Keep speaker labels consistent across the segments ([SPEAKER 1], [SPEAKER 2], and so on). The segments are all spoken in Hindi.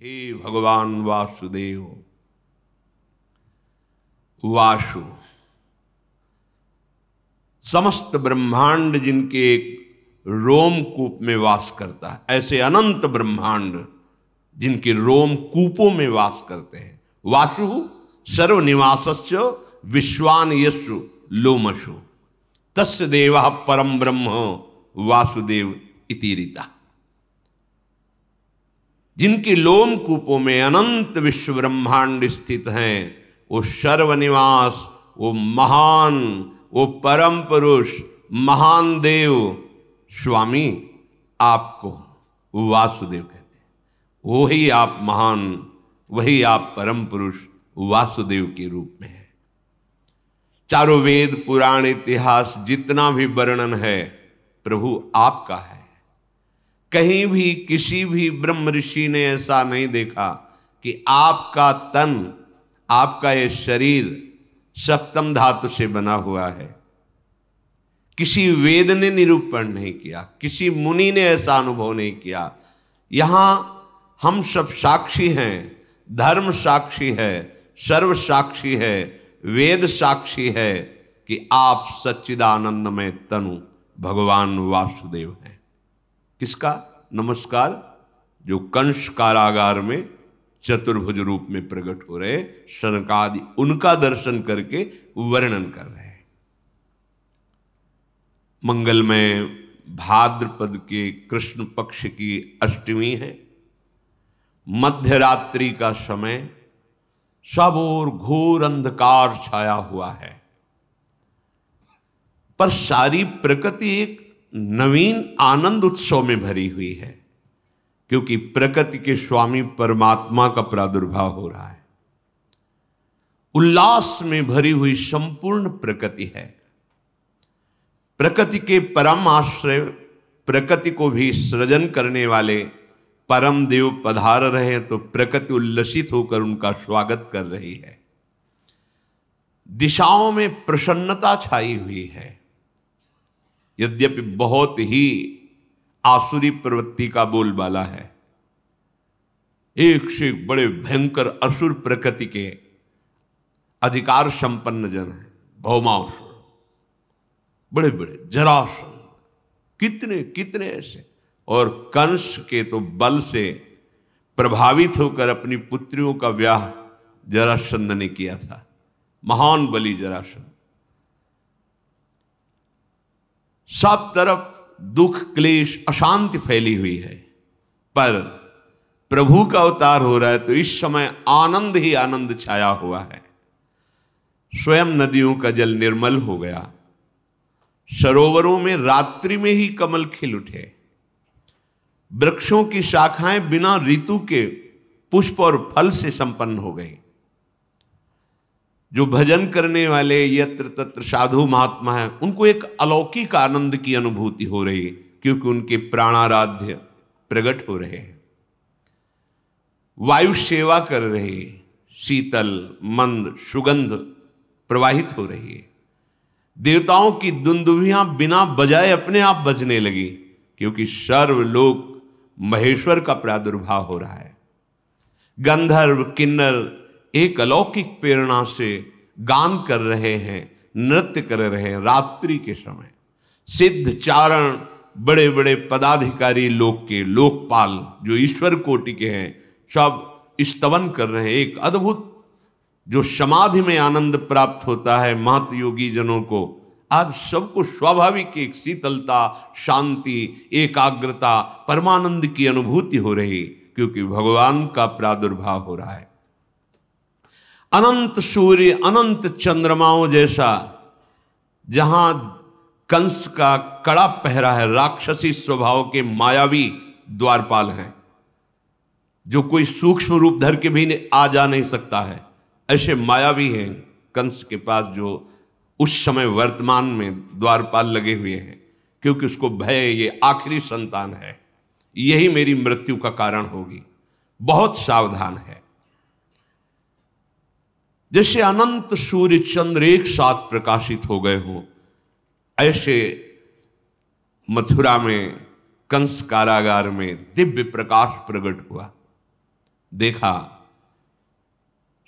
[SPEAKER 1] हे भगवान वासुदेव। वासु समस्त ब्रह्मांड जिनके एक रोमकूप में वास करता है, ऐसे अनंत ब्रह्मांड जिनके रोमकूपों में वास करते हैं। वासु सर्वनिवासस्य विश्वानयस्सु लोमशु तस्य देवः परम ब्रह्म वासुदेव इति रीता। जिनके लोमकूपों में अनंत विश्व ब्रह्मांड स्थित हैं, वो सर्वनिवास, वो महान, वो परम पुरुष, महान देव स्वामी आपको वासुदेव कहते हैं। वही आप महान, वही आप परम पुरुष वासुदेव के रूप में है। चारों वेद पुराण इतिहास जितना भी वर्णन है प्रभु आपका है। कहीं भी किसी भी ब्रह्म ऋषि ने ऐसा नहीं देखा कि आपका तन, आपका ये शरीर सप्तम धातु से बना हुआ है। किसी वेद ने निरूपण नहीं किया, किसी मुनि ने ऐसा अनुभव नहीं किया। यहां हम सब साक्षी हैं, धर्म साक्षी है, सर्व साक्षी है, वेद साक्षी है कि आप सच्चिदानंदमय तनु भगवान वासुदेव हैं। किसका नमस्कार? जो कंस कारागार में चतुर्भुज रूप में प्रकट हो रहे शनकादि, उनका दर्शन करके वर्णन कर रहे हैं। मंगलमय भाद्रपद के कृष्ण पक्ष की अष्टमी है। मध्य रात्रि का समय, सब ओर घोर अंधकार छाया हुआ है, पर सारी प्रकृति एक नवीन आनंद उत्सव में भरी हुई है, क्योंकि प्रकृति के स्वामी परमात्मा का प्रादुर्भाव हो रहा है। उल्लास में भरी हुई संपूर्ण प्रकृति है। प्रकृति के परम आश्रय, प्रकृति को भी सृजन करने वाले परम देव पधार रहे हैं, तो प्रकृति उल्लसित होकर उनका स्वागत कर रही है। दिशाओं में प्रसन्नता छाई हुई है। यद्यपि बहुत ही आसुरी प्रवृत्ति का बोलबाला है, एक से एक बड़े भयंकर असुर प्रकृति के अधिकार संपन्न जन हैं। भौमासुर, बड़े बड़े जरासंध, कितने कितने ऐसे, और कंस के तो बल से प्रभावित होकर अपनी पुत्रियों का ब्याह जरासंध ने किया था। महान बलि जरासंध। सब तरफ दुख, क्लेश, अशांति फैली हुई है, पर प्रभु का अवतार हो रहा है तो इस समय आनंद ही आनंद छाया हुआ है। स्वयं नदियों का जल निर्मल हो गया। सरोवरों में रात्रि में ही कमल खिल उठे। वृक्षों की शाखाएं बिना ऋतु के पुष्प और फल से संपन्न हो गई। जो भजन करने वाले यत्र तत्र साधु महात्मा हैं, उनको एक अलौकिक आनंद की अनुभूति हो रही, क्योंकि उनके प्राणाराध्य प्रकट हो रहे हैं। वायु सेवा कर रही, शीतल मंद सुगंध प्रवाहित हो रही है। देवताओं की दुंदुभियां बिना बजाए अपने आप बजने लगी, क्योंकि सर्वलोक महेश्वर का प्रादुर्भाव हो रहा है। गंधर्व किन्नर एक अलौकिक प्रेरणा से गान कर रहे हैं, नृत्य कर रहे हैं। रात्रि के समय सिद्ध चारण, बड़े बड़े पदाधिकारी लोक के लोकपाल जो ईश्वर कोटि के हैं, सब स्तवन कर रहे हैं। एक अद्भुत जो समाधि में आनंद प्राप्त होता है महत योगी जनों को, आज सबको स्वाभाविक एक शीतलता, शांति, एकाग्रता, परमानंद की अनुभूति हो रही, क्योंकि भगवान का प्रादुर्भाव हो रहा है। अनंत सूर्य, अनंत चंद्रमाओं जैसा, जहां कंस का कड़ा पहरा है, राक्षसी स्वभाव के मायावी द्वारपाल हैं, जो कोई सूक्ष्म रूप धर के भी आ जा नहीं सकता है, ऐसे मायावी हैं कंस के पास, जो उस समय वर्तमान में द्वारपाल लगे हुए हैं, क्योंकि उसको भय, ये आखिरी संतान है, यही मेरी मृत्यु का कारण होगी, बहुत सावधान है। जैसे अनंत सूर्य चंद्र एक साथ प्रकाशित हो गए हो, ऐसे मथुरा में कंस कारागार में दिव्य प्रकाश प्रकट हुआ। देखा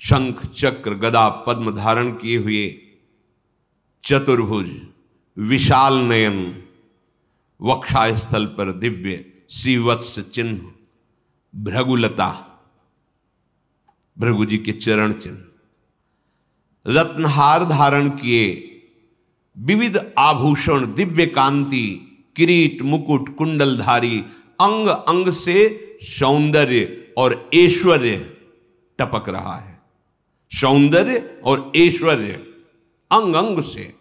[SPEAKER 1] शंख चक्र गदा पद्म धारण किए हुए चतुर्भुज विशाल नयन, वक्षास्थल पर दिव्य श्रीवत्स चिन्ह, भृगुलता भृगु जी के चरण चिन्ह, रत्नहार धारण किए, विविध आभूषण, दिव्य कांति, किरीट मुकुट कुंडलधारी, अंग अंग से सौंदर्य और ऐश्वर्य टपक रहा है। सौंदर्य और ऐश्वर्य अंग अंग से,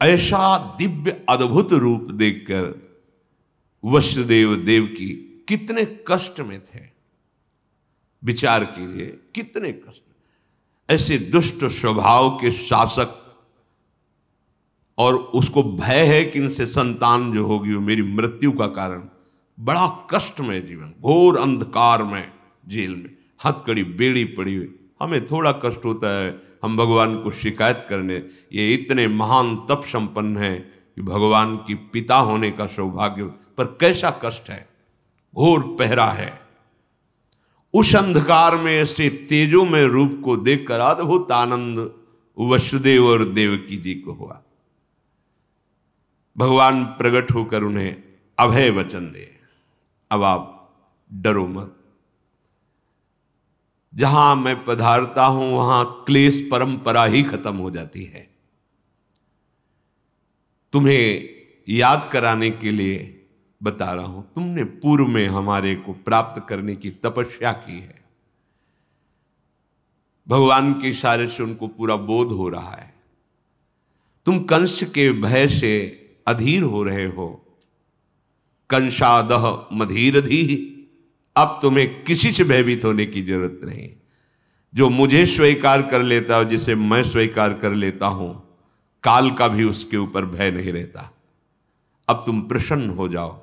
[SPEAKER 1] ऐसा दिव्य अद्भुत रूप देखकर वसुदेव देवकी कितने कष्ट में थे। विचार कीजिए कितने कष्ट। ऐसे दुष्ट स्वभाव के शासक, और उसको भय है कि इनसे संतान जो होगी वो मेरी मृत्यु का कारण, बड़ा कष्टमय जीवन, घोर अंधकार में, जेल में हथकड़ी बेड़ी पड़ी हुई। हमें थोड़ा कष्ट होता है, हम भगवान को शिकायत करने, ये इतने महान तप संपन्न है कि भगवान की पिता होने का सौभाग्य, पर कैसा कष्ट है, घोर पहरा है। उस अंधकार में ऐसे तेजो में रूप को देखकर अद्भुत आनंद वसुदेव और देवकी जी को हुआ। भगवान प्रकट होकर उन्हें अभय वचन दे, अब आप डरो मत, जहां मैं पधारता हूं वहां क्लेश परंपरा ही खत्म हो जाती है। तुम्हें याद कराने के लिए बता रहा हूं, तुमने पूर्व में हमारे को प्राप्त करने की तपस्या की है। भगवान के इशारे से उनको पूरा बोध हो रहा है। तुम कंस के भय से अधीर हो रहे हो। कंसादह मधीरधी, अब तुम्हें किसी से भयभीत होने की जरूरत नहीं। जो मुझे स्वीकार कर लेता है, जिसे मैं स्वीकार कर लेता हूं, काल का भी उसके ऊपर भय नहीं रहता। अब तुम प्रसन्न हो जाओ।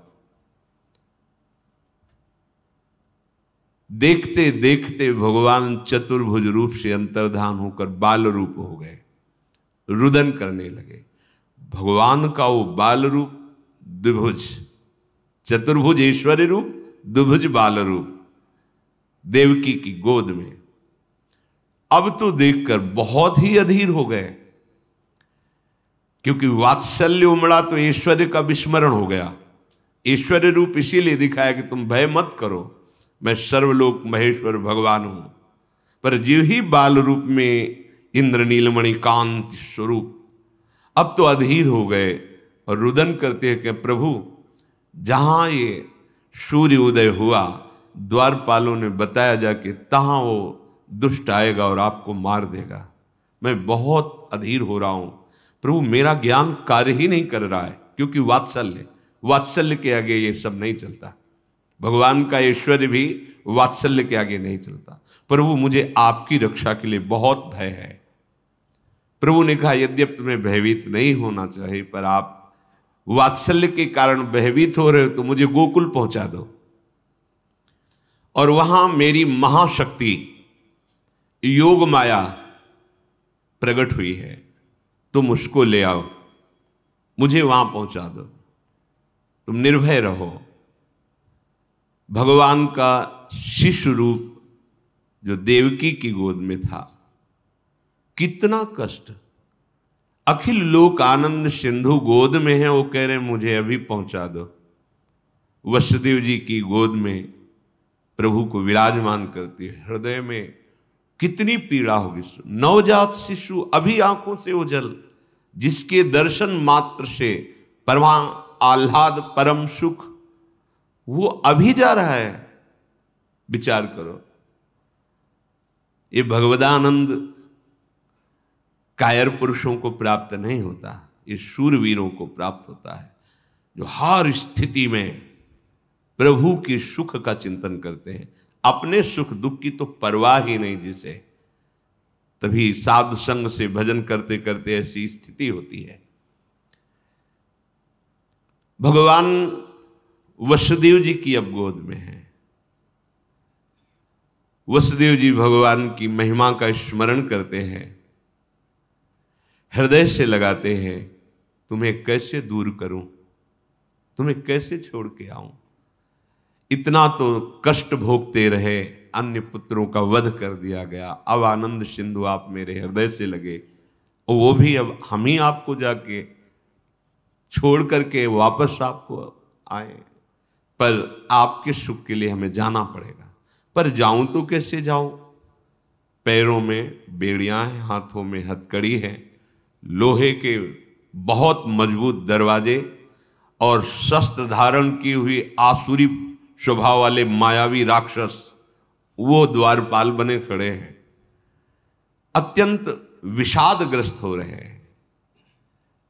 [SPEAKER 1] देखते देखते भगवान चतुर्भुज रूप से अंतर्धान होकर बाल रूप हो गए, रुदन करने लगे। भगवान का वो बाल रूप द्विभुज, चतुर्भुज ऐश्वर्य रूप, द्विभुज बाल रूप देवकी की गोद में। अब तो देखकर बहुत ही अधीर हो गए, क्योंकि वात्सल्य उमड़ा तो ऐश्वर्य का विस्मरण हो गया। ऐश्वर्य रूप इसीलिए दिखाया कि तुम भय मत करो, मैं सर्वलोक महेश्वर भगवान हूं। पर जीव ही बाल रूप में इंद्र नीलमणि कांति स्वरूप, अब तो अधीर हो गए और रुदन करते हैं कि प्रभु, जहां ये सूर्य उदय हुआ, द्वारपालों ने बताया जाके तहां वो दुष्ट आएगा और आपको मार देगा। मैं बहुत अधीर हो रहा हूं प्रभु, मेरा ज्ञान कार्य ही नहीं कर रहा है, क्योंकि वात्सल्य के आगे ये सब नहीं चलता। भगवान का ऐश्वर्य भी वात्सल्य के आगे नहीं चलता। प्रभु, मुझे आपकी रक्षा के लिए बहुत भय है। प्रभु ने कहा, यद्यपि तुम्हें भयभीत नहीं होना चाहिए, पर आप वात्सल्य के कारण भयभीत हो रहे हो, तो मुझे गोकुल पहुंचा दो, और वहां मेरी महाशक्ति योग माया प्रकट हुई है, तुम उसको ले आओ, मुझे वहां पहुंचा दो, तुम निर्भय रहो। भगवान का शिशु रूप जो देवकी की गोद में था, कितना कष्ट। अखिल लोक आनंद सिंधु गोद में है, वो कह रहे मुझे अभी पहुंचा दो। वसुदेव जी की गोद में प्रभु को विराजमान करती है, हृदय में कितनी पीड़ा होगी। नवजात शिशु अभी आंखों से ओझल, जिसके दर्शन मात्र से परमा आह्लाद परम सुख, वो अभी जा रहा है। विचार करो, ये भगवदानंद कायर पुरुषों को प्राप्त नहीं होता, ये शूरवीरों को प्राप्त होता है, जो हर स्थिति में प्रभु की सुख का चिंतन करते हैं। अपने सुख दुख की तो परवाह ही नहीं जिसे, तभी साधु संग से भजन करते करते ऐसी स्थिति होती है। भगवान वसुदेव जी की अब गोद में है। वसुदेव जी भगवान की महिमा का स्मरण करते हैं, हृदय से लगाते हैं, तुम्हें कैसे दूर करूं, तुम्हें कैसे छोड़ के आऊं। इतना तो कष्ट भोगते रहे, अन्य पुत्रों का वध कर दिया गया, अब आनंद सिंधु आप मेरे हृदय से लगे, और वो भी अब हम ही आपको जाके छोड़ करके वापस आपको आए, पर आपके सुख के लिए हमें जाना पड़ेगा। पर जाऊं तो कैसे जाऊं? पैरों में बेड़ियां हैं, हाथों में हथकड़ी है, लोहे के बहुत मजबूत दरवाजे और शस्त्र धारण की हुई आसुरी स्वभाव वाले मायावी राक्षस वो द्वारपाल बने खड़े हैं, अत्यंत विषादग्रस्त हो रहे हैं।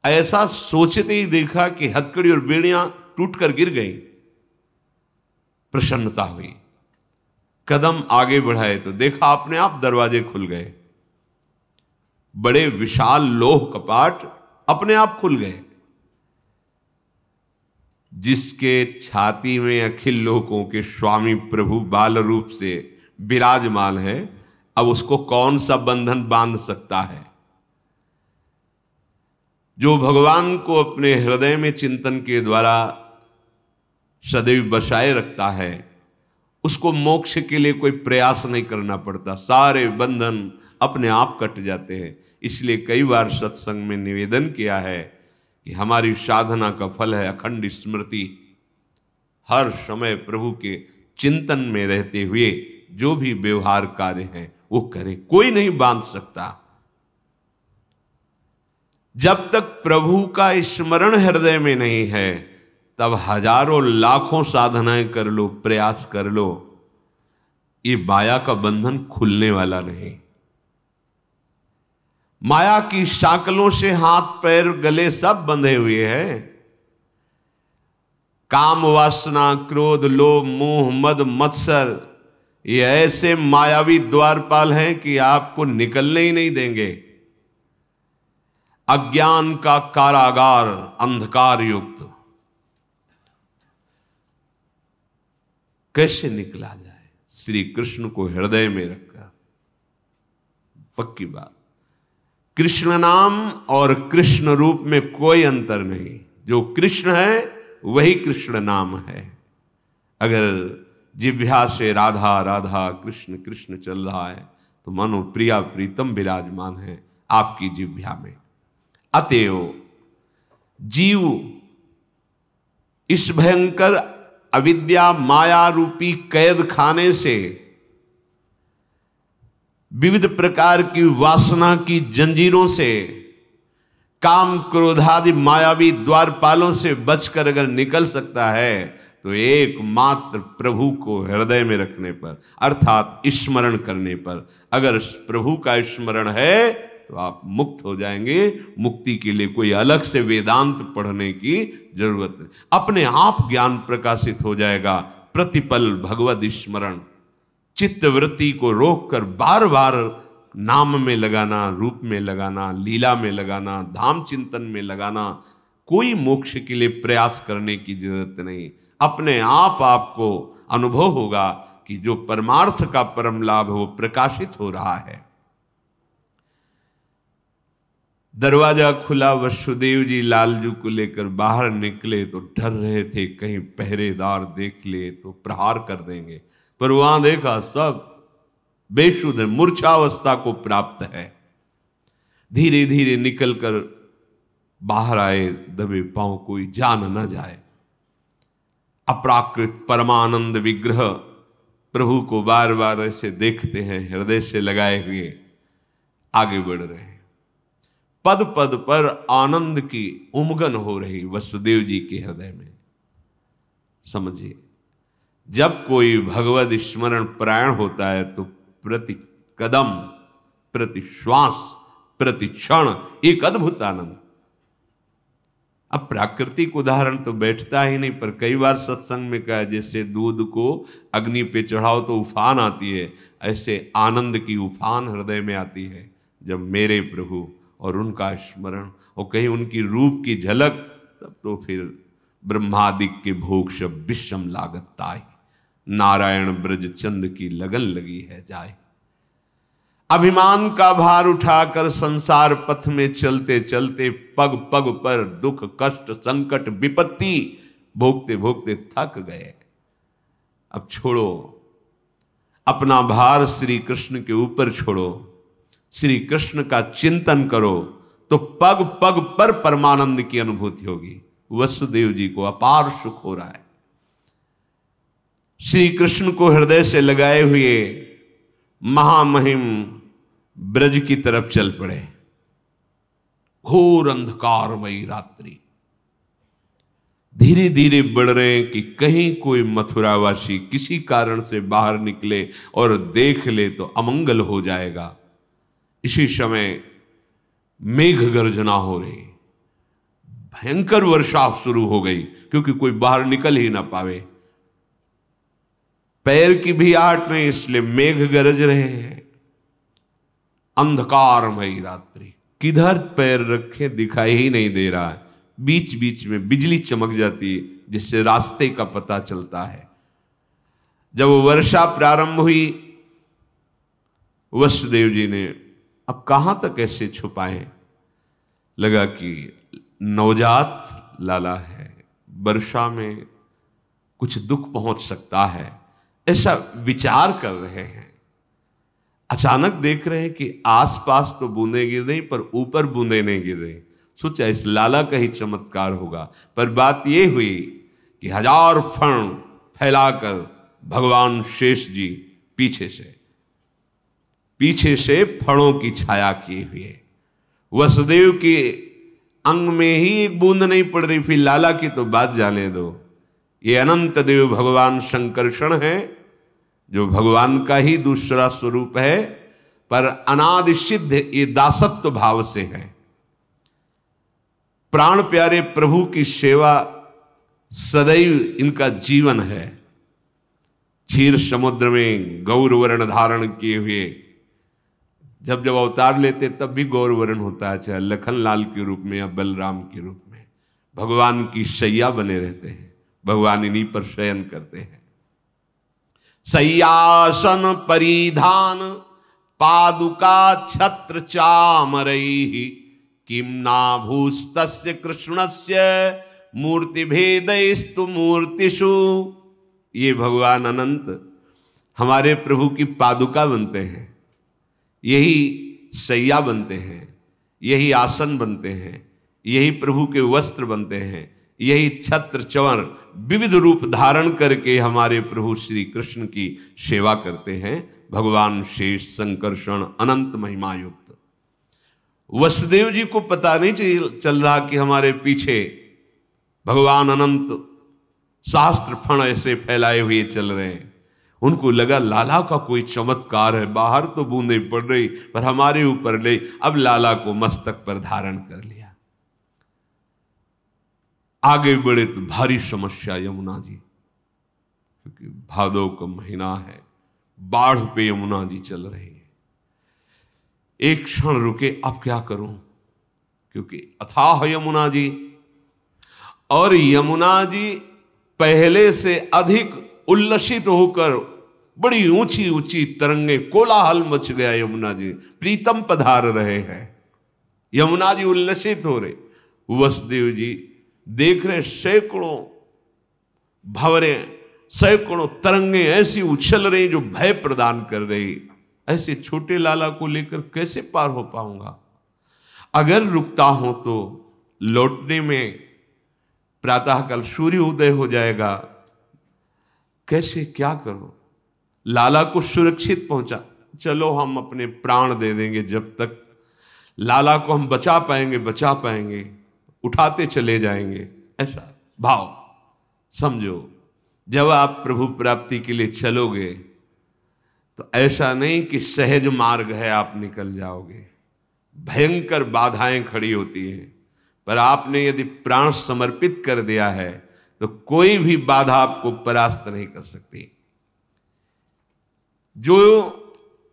[SPEAKER 1] ऐसा सोचते ही देखा कि हथकड़ी और बेड़ियां टूटकर गिर गई। प्रसन्नता हुई, कदम आगे बढ़ाए तो देखा अपने आप दरवाजे खुल गए। बड़े विशाल लोह कपाट अपने आप खुल गए। जिसके छाती में अखिल लोकों के स्वामी प्रभु बाल रूप से विराजमान है, अब उसको कौन सा बंधन बांध सकता है? जो भगवान को अपने हृदय में चिंतन के द्वारा सदैव बसाए रखता है, उसको मोक्ष के लिए कोई प्रयास नहीं करना पड़ता, सारे बंधन अपने आप कट जाते हैं। इसलिए कई बार सत्संग में निवेदन किया है कि हमारी साधना का फल है अखंड स्मृति। हर समय प्रभु के चिंतन में रहते हुए जो भी व्यवहार कार्य है वो करे, कोई नहीं बांध सकता। जब तक प्रभु का स्मरण हृदय में नहीं है, तब हजारों लाखों साधनाएं कर लो, प्रयास कर लो, ये माया का बंधन खुलने वाला नहीं। माया की शाकलों से हाथ पैर गले सब बंधे हुए हैं। काम वासना, क्रोध, लोभ, मोह, मद, मत्सर, ये ऐसे मायावी द्वारपाल हैं कि आपको निकलने ही नहीं देंगे। अज्ञान का कारागार, अंधकार युक्त, कैसे निकला जाए? श्री कृष्ण को हृदय में रखकर। पक्की बात, कृष्ण नाम और कृष्ण रूप में कोई अंतर नहीं। जो कृष्ण है वही कृष्ण नाम है। अगर जिह्वा से राधा राधा कृष्ण कृष्ण चल रहा है तो मानो प्रिया प्रीतम विराजमान है आपकी जिह्वा में। अतएव जीव इस भयंकर अविद्या माया रूपी कैद खाने से, विविध प्रकार की वासना की जंजीरों से, काम क्रोधादि मायावी द्वारपालों से बचकर अगर निकल सकता है तो एकमात्र प्रभु को हृदय में रखने पर, अर्थात स्मरण करने पर। अगर प्रभु का स्मरण है तो आप मुक्त हो जाएंगे। मुक्ति के लिए कोई अलग से वेदांत पढ़ने की जरूरत नहीं, अपने आप ज्ञान प्रकाशित हो जाएगा। प्रतिपल भगवद स्मरण, चित्त वृत्ति को रोककर बार बार नाम में लगाना, रूप में लगाना, लीला में लगाना, धाम चिंतन में लगाना, कोई मोक्ष के लिए प्रयास करने की जरूरत नहीं। अपने आप आपको अनुभव होगा कि जो परमार्थ का परम लाभ है वो प्रकाशित हो रहा है। दरवाजा खुला, वसुदेव जी लालजू को लेकर बाहर निकले तो डर रहे थे कहीं पहरेदार देख ले तो प्रहार कर देंगे, पर वहां देखा सब बेशुद्ध मूर्छावस्था को प्राप्त है। धीरे धीरे निकलकर बाहर आए, दबे पांव, कोई जान न जाए। अपराकृत परमानंद विग्रह प्रभु को बार बार ऐसे देखते हैं, हृदय से लगाए हुए आगे बढ़ रहे हैं। पद पद पर आनंद की उमगन हो रही वसुदेव जी के हृदय में। समझिए, जब कोई भगवद स्मरण परायण होता है तो प्रति कदम, प्रति श्वास, प्रति क्षण एक अद्भुत आनंद। अब प्राकृतिक उदाहरण तो बैठता ही नहीं, पर कई बार सत्संग में कहा जैसे दूध को अग्नि पे चढ़ाओ तो उफान आती है, ऐसे आनंद की उफान हृदय में आती है जब मेरे प्रभु और उनका स्मरण और कहीं उनकी रूप की झलक, तब तो फिर ब्रह्मादिक के भोग सब विषम लागत ताई, नारायण ब्रज चंद की लगन लगी है जाए। अभिमान का भार उठाकर संसार पथ में चलते चलते पग पग पर दुख कष्ट संकट विपत्ति भोगते भोगते थक गए। अब छोड़ो, अपना भार श्री कृष्ण के ऊपर छोड़ो, श्री कृष्ण का चिंतन करो, तो पग पग पर परमानंद की अनुभूति होगी। वसुदेव जी को अपार सुख हो रहा है। श्री कृष्ण को हृदय से लगाए हुए महामहिम ब्रज की तरफ चल पड़े। घोर अंधकारमयी रात्रि, धीरे धीरे बढ़ रहे हैं कि कहीं कोई मथुरावासी किसी कारण से बाहर निकले और देख ले तो अमंगल हो जाएगा। इसी समय मेघ गर्जना हो रही, भयंकर वर्षा शुरू हो गई, क्योंकि कोई बाहर निकल ही ना पावे। पैर की भी आहट नहीं, इसलिए मेघ गरज रहे हैं। अंधकारमयी रात्रि, किधर पैर रखे दिखाई ही नहीं दे रहा है। बीच बीच में बिजली चमक जाती है, जिससे रास्ते का पता चलता है। जब वर्षा प्रारंभ हुई, वसुदेव जी ने अब कहां तक ऐसे छुपाए, लगा कि नवजात लाला है, वर्षा में कुछ दुख पहुंच सकता है, ऐसा विचार कर रहे हैं। अचानक देख रहे हैं कि आसपास तो बूंदें गिर रही, पर ऊपर बूंदें नहीं गिर रही। सोचा इस लाला का ही चमत्कार होगा, पर बात यह हुई कि 1000 फण फैलाकर भगवान शेष जी पीछे से फणों की छाया किए हुए, वसुदेव के अंग में ही एक बूंद नहीं पड़ रही, फिर लाला की तो बात जाने दो। ये अनंत देव भगवान शंकरषण है, जो भगवान का ही दूसरा स्वरूप है, पर अनादि सिद्ध ये दासत्व भाव से है। प्राण प्यारे प्रभु की सेवा सदैव इनका जीवन है। क्षीर समुद्र में गौर वर्ण धारण किए हुए जब जब अवतार लेते तब भी गौर वर्ण होता है, चाहे लखन लाल के रूप में या बलराम के रूप में। भगवान की शैया बने रहते हैं, भगवान इन्हीं पर शयन करते हैं। सय्यासन परिधान पादुका छत्र चामरैहि किम नाभूस्तस्य कृष्णस्य मूर्ति भेदैस्तु मूर्तिषु। ये भगवान अनंत हमारे प्रभु की पादुका बनते हैं, यही सैया बनते हैं, यही आसन बनते हैं, यही प्रभु के वस्त्र बनते हैं, यही छत्र चंवर विविध रूप धारण करके हमारे प्रभु श्री कृष्ण की सेवा करते हैं। भगवान शेष संकर्षण अनंत महिमा युक्त। वसुदेव जी को पता नहीं चल रहा कि हमारे पीछे भगवान अनंत शास्त्र फण ऐसे फैलाए हुए चल रहे हैं। उनको लगा लाला का कोई चमत्कार है, बाहर तो बूंदे पड़ रही पर हमारे ऊपर ले, अब लाला को मस्तक पर धारण कर लिया। आगे बढ़े तो भारी समस्या यमुना जी, क्योंकि भादो का महीना है, बाढ़ पे यमुना जी चल रही है। एक क्षण रुके, अब क्या करूं, क्योंकि अथाह यमुना जी, और यमुना जी पहले से अधिक उल्लसित होकर बड़ी ऊंची ऊंची तरंगे, कोलाहल मच गया। यमुना जी प्रीतम पधार रहे हैं, यमुना जी उल्लसित हो रहे। वसुदेव जी देख रहे सैकड़ों भंवरे, सैकड़ों तरंगे ऐसी उछल रही जो भय प्रदान कर रही। ऐसे छोटे लाला को लेकर कैसे पार हो पाऊंगा? अगर रुकता हूं तो लौटने में प्रातःकाल सूर्य उदय हो जाएगा, कैसे क्या करूं? लाला को सुरक्षित पहुंचा, चलो हम अपने प्राण दे देंगे, जब तक लाला को हम बचा पाएंगे उठाते चले जाएंगे। ऐसा भाव समझो। जब आप प्रभु प्राप्ति के लिए चलोगे तो ऐसा नहीं कि सहज मार्ग है आप निकल जाओगे, भयंकर बाधाएं खड़ी होती हैं। पर आपने यदि प्राण समर्पित कर दिया है तो कोई भी बाधा आपको परास्त नहीं कर सकती। जो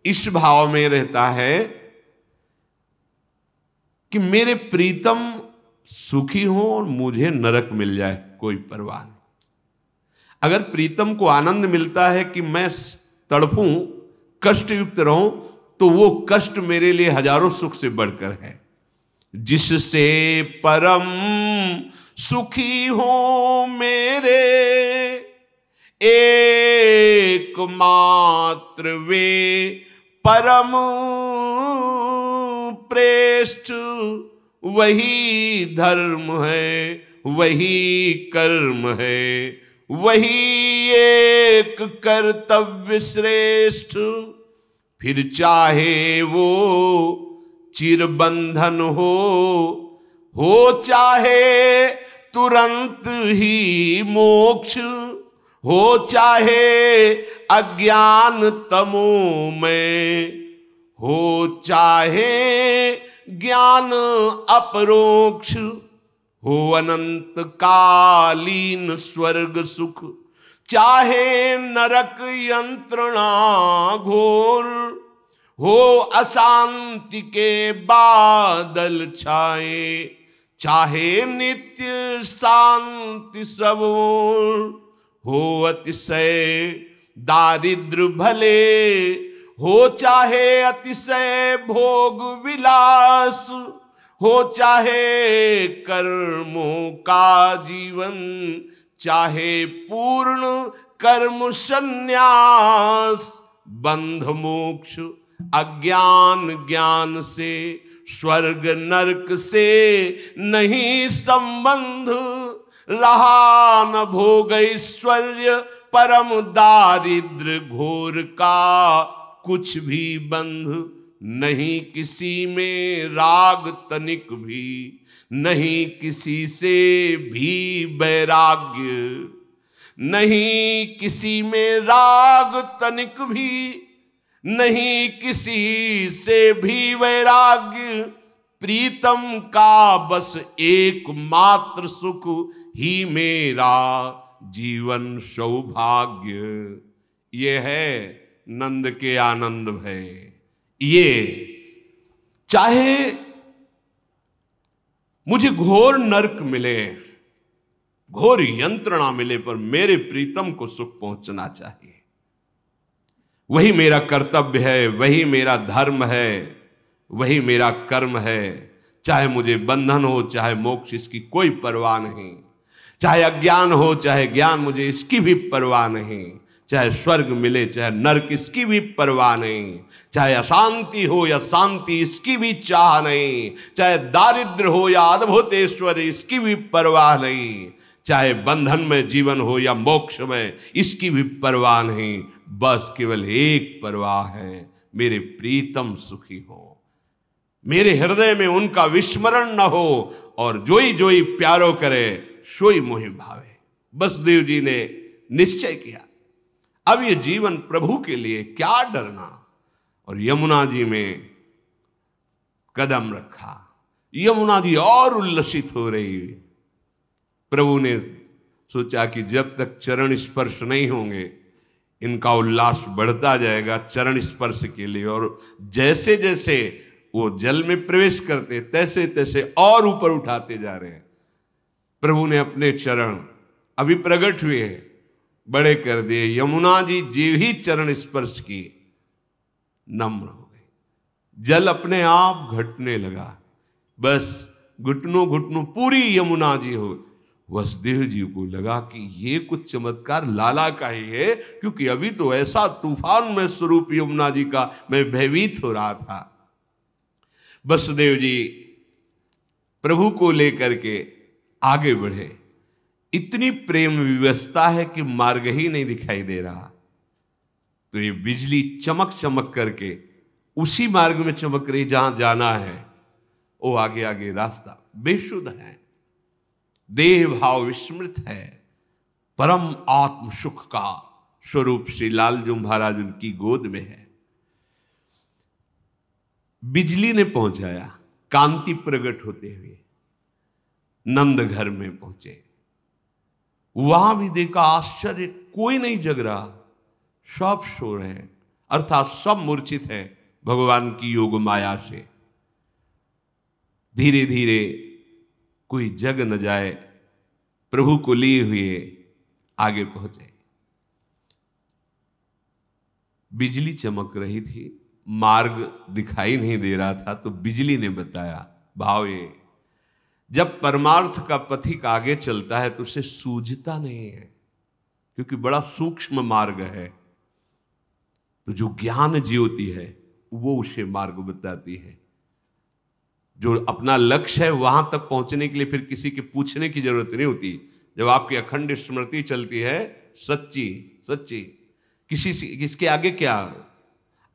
[SPEAKER 1] इस भाव में रहता है कि मेरे प्रीतम सुखी हो और मुझे नरक मिल जाए, कोई परवाह नहीं। अगर प्रीतम को आनंद मिलता है कि मैं तड़पूं, कष्ट युक्त रहूं, तो वो कष्ट मेरे लिए हजारों सुख से बढ़कर है। जिससे परम सुखी हो मेरे एकमात्र वे परम प्रेष्ठ, वही धर्म है, वही कर्म है, वही एक कर्तव्य श्रेष्ठ। फिर चाहे वो चिरबंधन हो चाहे तुरंत ही मोक्ष, हो चाहे अज्ञान तमो में, हो चाहे ज्ञान अपरोक्ष, हो अनंत कालीन स्वर्ग सुख, चाहे नरक यंत्रणा घोर, हो अशांति के बादल छाए, चाहे नित्य शांति सब ओर, हो अतिशय दारिद्र भले, हो चाहे अतिशय भोग विलास, हो चाहे कर्मों का जीवन, चाहे पूर्ण कर्म संन्यास, बंध मोक्ष अज्ञान ज्ञान से, स्वर्ग नरक से नहीं संबंध, रहा न भोग ऐश्वर्य परम दारिद्र घोर का कुछ भी बंध, नहीं किसी में राग तनिक भी, नहीं किसी से भी वैराग्य, नहीं किसी में राग तनिक भी, नहीं किसी से भी वैराग्य, प्रीतम का बस एकमात्र सुख ही मेरा जीवन सौभाग्य। ये है नंद के आनंद भय। ये चाहे मुझे घोर नरक मिले, घोर यंत्रणा मिले, पर मेरे प्रीतम को सुख पहुंचना चाहिए। वही मेरा कर्तव्य है, वही मेरा धर्म है, वही मेरा कर्म है। चाहे मुझे बंधन हो चाहे मोक्ष, इसकी कोई परवाह नहीं। चाहे अज्ञान हो चाहे ज्ञान, मुझे इसकी भी परवाह नहीं। चाहे स्वर्ग मिले चाहे नरक, इसकी भी परवाह नहीं। चाहे अशांति हो या शांति, इसकी भी चाह नहीं। चाहे दारिद्र हो या अद्भुत ऐश्वर्य, इसकी भी परवाह नहीं। चाहे बंधन में जीवन हो या मोक्ष में, इसकी भी परवाह नहीं। बस केवल एक परवाह है, मेरे प्रीतम सुखी हो, मेरे हृदय में उनका विस्मरण न हो, और जोई जोई प्यारो करे सोई मोहि भावे। वसुदेव जी ने निश्चय किया, अब ये जीवन प्रभु के लिए, क्या डरना। और यमुना जी में कदम रखा। यमुना जी और उल्लसित हो रही है। प्रभु ने सोचा कि जब तक चरण स्पर्श नहीं होंगे, इनका उल्लास बढ़ता जाएगा चरण स्पर्श के लिए। और जैसे जैसे वो जल में प्रवेश करते, तैसे तैसे और ऊपर उठाते जा रहे हैं। प्रभु ने अपने चरण अभी प्रकट हुए बड़े कर दिए। यमुना जी जीव ही चरण स्पर्श की नम्र हो गई। जल अपने आप घटने लगा। बस घुटनों घुटनों पूरी यमुना जी हो। वसुदेव जी को लगा कि ये कुछ चमत्कार लाला का ही है, क्योंकि अभी तो ऐसा तूफान में स्वरूप यमुना जी का मैं भयभीत हो रहा था। वसुदेव जी प्रभु को लेकर के आगे बढ़े। इतनी प्रेम विवशता है कि मार्ग ही नहीं दिखाई दे रहा। तो ये बिजली चमक चमक करके उसी मार्ग में चमक रही जहां जाना है। वो आगे आगे रास्ता बेशुद्ध है, देह भाव विस्मृत है, परम आत्म सुख का स्वरूप श्री लालजू महाराज उनकी गोद में है। बिजली ने पहुंचाया, कांति प्रकट होते हुए नंद घर में पहुंचे। वहां भी देखा आश्चर्य, कोई नहीं जग रहा, सब सो रहे हैं, अर्थात सब मूर्छित है भगवान की योग माया से। धीरे धीरे कोई जग न जाए, प्रभु को लिए हुए आगे पहुंचे। बिजली चमक रही थी, मार्ग दिखाई नहीं दे रहा था, तो बिजली ने बताया, भावे जब परमार्थ का पथिक आगे चलता है तो उसे सूझता नहीं है, क्योंकि बड़ा सूक्ष्म मार्ग है। तो जो ज्ञान ज्योति है वो उसे मार्ग बताती है। जो अपना लक्ष्य है वहां तक पहुंचने के लिए फिर किसी के पूछने की जरूरत नहीं होती। जब आपकी अखंड स्मृति चलती है सच्ची सच्ची, किसके आगे क्या,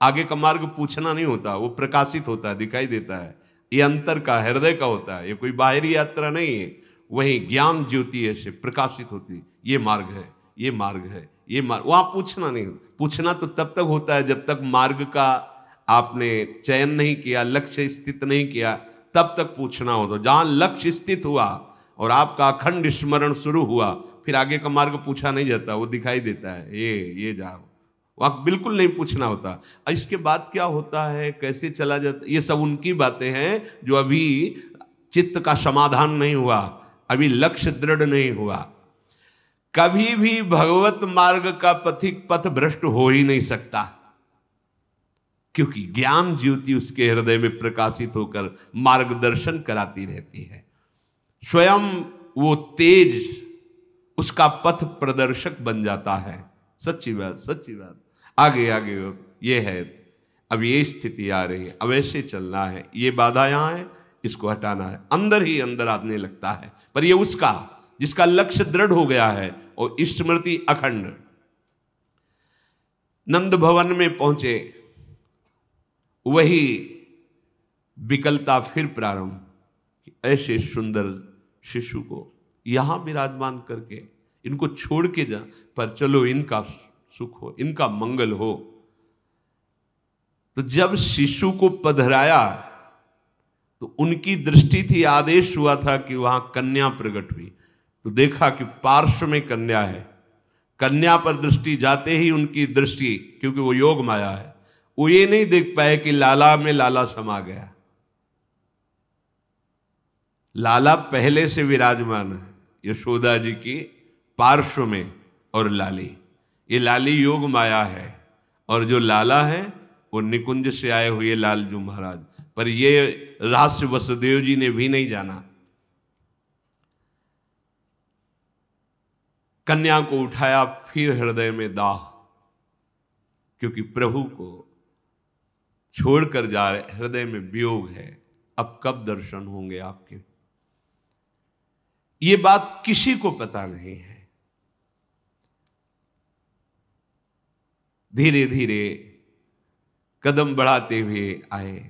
[SPEAKER 1] आगे का मार्ग पूछना नहीं होता, वो प्रकाशित होता है, दिखाई देता है। ये अंतर का, हृदय का होता है, ये कोई बाहरी यात्रा नहीं है। वही ज्ञान ज्योति ऐसे प्रकाशित होती, ये मार्ग है, ये मार्ग है, ये मार्ग। वहां पूछना नहीं, पूछना तो तब तक होता है जब तक मार्ग का आपने चयन नहीं किया, लक्ष्य स्थित नहीं किया, तब तक पूछना हो। तो जहां लक्ष्य स्थित हुआ और आपका अखंड स्मरण शुरू हुआ, फिर आगे का मार्ग पूछा नहीं जाता, वो दिखाई देता है, ये जाओ, वहां बिल्कुल नहीं पूछना होता। इसके बाद क्या होता है, कैसे चला जाता, ये सब उनकी बातें हैं जो अभी चित्त का समाधान नहीं हुआ, अभी लक्ष्य दृढ़ नहीं हुआ। कभी भी भगवत मार्ग का पथिक पथ भ्रष्ट हो ही नहीं सकता, क्योंकि ज्ञान ज्योति उसके हृदय में प्रकाशित होकर मार्गदर्शन कराती रहती है। स्वयं वो तेज उसका पथ प्रदर्शक बन जाता है। सच्ची बात, सच्ची बात। आगे आगे ये है, अब ये स्थिति आ रही है, अब ऐसे चलना है, ये बाधा यहां है, इसको हटाना है, अंदर ही अंदर आने लगता है। पर ये उसका जिसका लक्ष्य दृढ़ हो गया है और स्मृति अखंड। नंद भवन में पहुंचे, वही विकलता फिर प्रारंभ। ऐसे सुंदर शिशु को यहां विराजमान करके इनको छोड़ के जा, पर चलो इनका सुख हो, इनका मंगल हो। तो जब शिशु को पधराया तो उनकी दृष्टि थी, आदेश हुआ था कि वहां कन्या प्रकट हुई, तो देखा कि पार्श्व में कन्या है। कन्या पर दृष्टि जाते ही उनकी दृष्टि, क्योंकि वो योग माया है, वो ये नहीं देख पाए कि लाला में लाला समा गया। लाला पहले से विराजमान है यशोदा जी की पार्श्व में, और लाली, ये लाली योग माया है, और जो लाला है वो निकुंज से आए हुए लालजू महाराज। पर ये रहस्य वसुदेव जी ने भी नहीं जाना। कन्या को उठाया, फिर हृदय में दाह, क्योंकि प्रभु को छोड़कर जा रहे, हृदय में वियोग है, अब कब दर्शन होंगे आपके। ये बात किसी को पता नहीं है। धीरे धीरे कदम बढ़ाते हुए आए,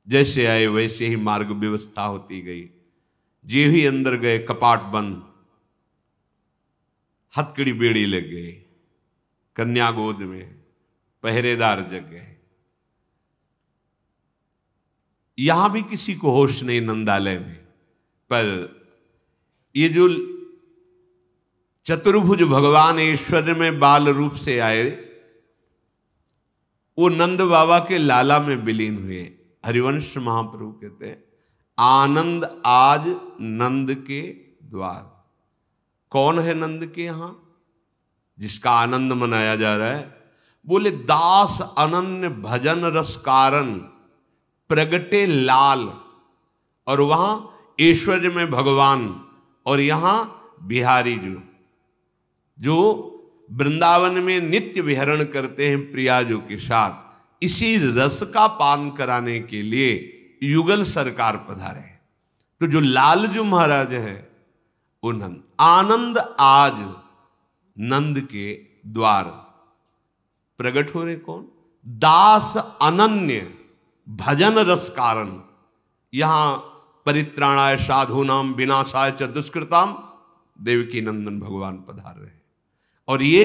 [SPEAKER 1] जैसे आए वैसे ही मार्ग व्यवस्था होती गई। जे ही अंदर गए, कपाट बंद, हथकड़ी बेड़ी लग गई, कन्या गोद में, पहरेदार जग गए। यहां भी किसी को होश नहीं नंदालय में। पर ये जो चतुर्भुज भगवान ऐश्वर्य में बाल रूप से आए, वो नंद बाबा के लाला में विलीन हुए। हरिवंश महाप्रभु कहते हैं, आनंद आज नंद के द्वार। कौन है नंद के यहां जिसका आनंद मनाया जा रहा है? बोले, दास अनन्य भजन रस कारण प्रगटे लाल। और वहां ऐश्वर्य में भगवान, और यहां बिहारी जो वृंदावन में नित्य विहरण करते हैं प्रियाजू के साथ, इसी रस का पान कराने के लिए युगल सरकार पधारे। तो जो लालजू महाराज है वो नंद। आनंद आज नंद के द्वार प्रकट हो रहे। कौन? दास अनन्य भजन रस कारण। यहां परित्राणाय साधूनाम विनाशाय च दुष्कृताम देवकी नंदन भगवान पधार रहे। और ये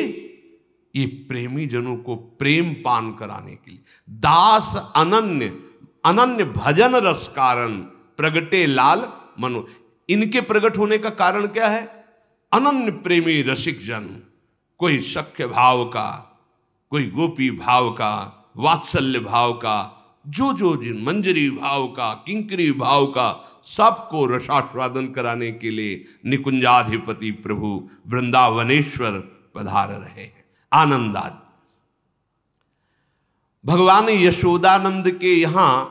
[SPEAKER 1] प्रेमी जनों को प्रेम पान कराने के लिए दास अनन्य भजन रस कारण प्रगटे लाल मनो। इनके प्रकट होने का कारण क्या है? अनन्य प्रेमी रसिक जन, कोई सख्य भाव का, कोई गोपी भाव का, वात्सल्य भाव का, जो जिन मंजरी भाव का, किंकरी भाव का, सबको रसास्वादन कराने के लिए निकुंजाधिपति प्रभु वृंदावनेश्वर पधार रहे हैं। आनंद आज भगवान यशोदानंद के यहां,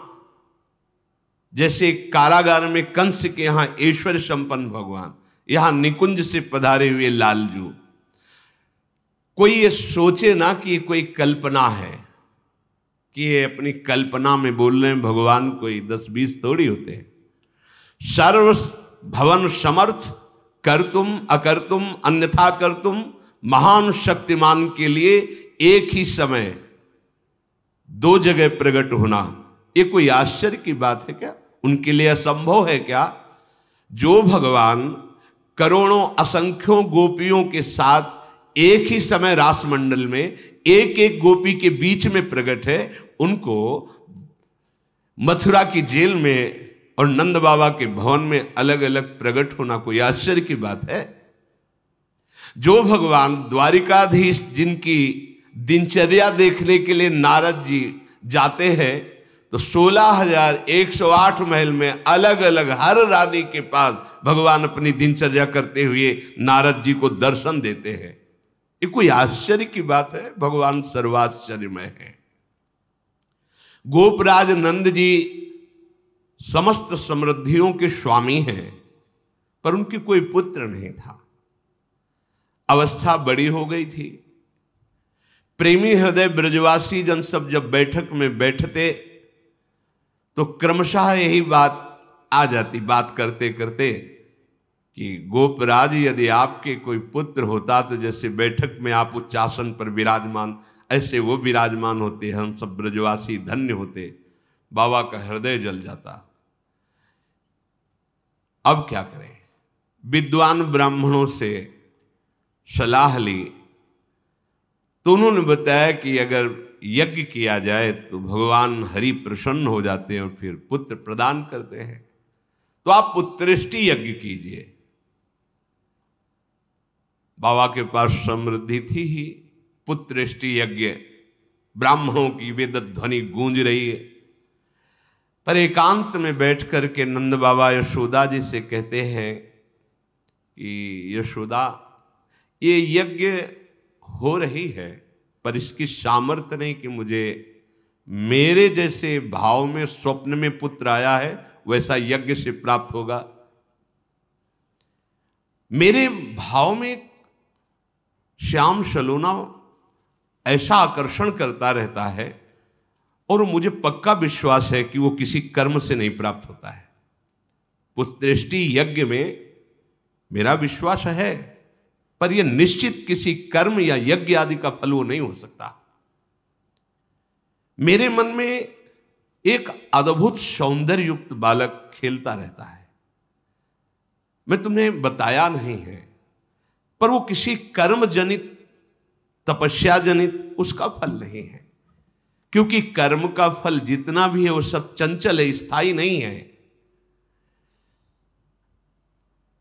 [SPEAKER 1] जैसे कारागार में कंस के यहां ऐश्वर्य संपन्न भगवान, यहां निकुंज से पधारे हुए लालजू। कोई ये सोचे ना कि ये कोई कल्पना है, कि ये अपनी कल्पना में बोल रहे हैं। भगवान कोई 10-20 थोड़ी होते हैं। सर्व भवन समर्थ, कर्तुम अकर्तुम अन्यथा कर्तुम, महान शक्तिमान के लिए एक ही समय 2 जगह प्रकट होना, ये कोई आश्चर्य की बात है क्या? उनके लिए असंभव है क्या? जो भगवान करोड़ों असंख्यों गोपियों के साथ एक ही समय रासमंडल में एक एक गोपी के बीच में प्रकट है, उनको मथुरा की जेल में और नंद बाबा के भवन में अलग अलग प्रकट होना कोई आश्चर्य की बात है? जो भगवान द्वारिकाधीश जिनकी दिनचर्या देखने के लिए नारद जी जाते हैं, तो 16,108 महल में अलग अलग हर रानी के पास भगवान अपनी दिनचर्या करते हुए नारद जी को दर्शन देते हैं। ये कोई आश्चर्य की बात है? भगवान सर्वाश्चर्यमय है। गोपराज नंद जी समस्त समृद्धियों के स्वामी हैं, पर उनकी कोई पुत्र नहीं था। अवस्था बड़ी हो गई थी। प्रेमी हृदय ब्रजवासी जन सब जब बैठक में बैठते तो क्रमशः यही बात आ जाती, बात करते करते, कि गोपराज यदि आपके कोई पुत्र होता तो जैसे बैठक में आप उच्चासन पर विराजमान, ऐसे वो विराजमान होते, हम सब ब्रजवासी धन्य होते। बाबा का हृदय जल जाता। अब क्या करें? विद्वान ब्राह्मणों से सलाह ली तो उन्होंने बताया कि अगर यज्ञ किया जाए तो भगवान हरि प्रसन्न हो जाते हैं और फिर पुत्र प्रदान करते हैं, तो आप पुत्रेष्टि यज्ञ कीजिए। बाबा के पास समृद्धि थी ही, पुत्रेष्टि यज्ञ, ब्राह्मणों की वेद ध्वनि गूंज रही है। पर एकांत में बैठ कर के नंद बाबा यशोदा जी से कहते हैं कि यशोदा, ये यज्ञ हो रही है, पर इसकी सामर्थ्य नहीं कि मुझे मेरे जैसे भाव में स्वप्न में पुत्र आया है वैसा यज्ञ से प्राप्त होगा। मेरे भाव में श्याम सलोना ऐसा आकर्षण करता रहता है और मुझे पक्का विश्वास है कि वो किसी कर्म से नहीं प्राप्त होता है। पुत्रेष्टि यज्ञ में मेरा विश्वास है, पर यह निश्चित किसी कर्म या यज्ञ आदि का फल वो नहीं हो सकता। मेरे मन में एक अद्भुत सौंदर्य युक्त बालक खेलता रहता है। मैं तुम्हें बताया नहीं है, पर वो किसी कर्म जनित, तपस्या जनित उसका फल नहीं है, क्योंकि कर्म का फल जितना भी है वो सब चंचल है, स्थायी नहीं है।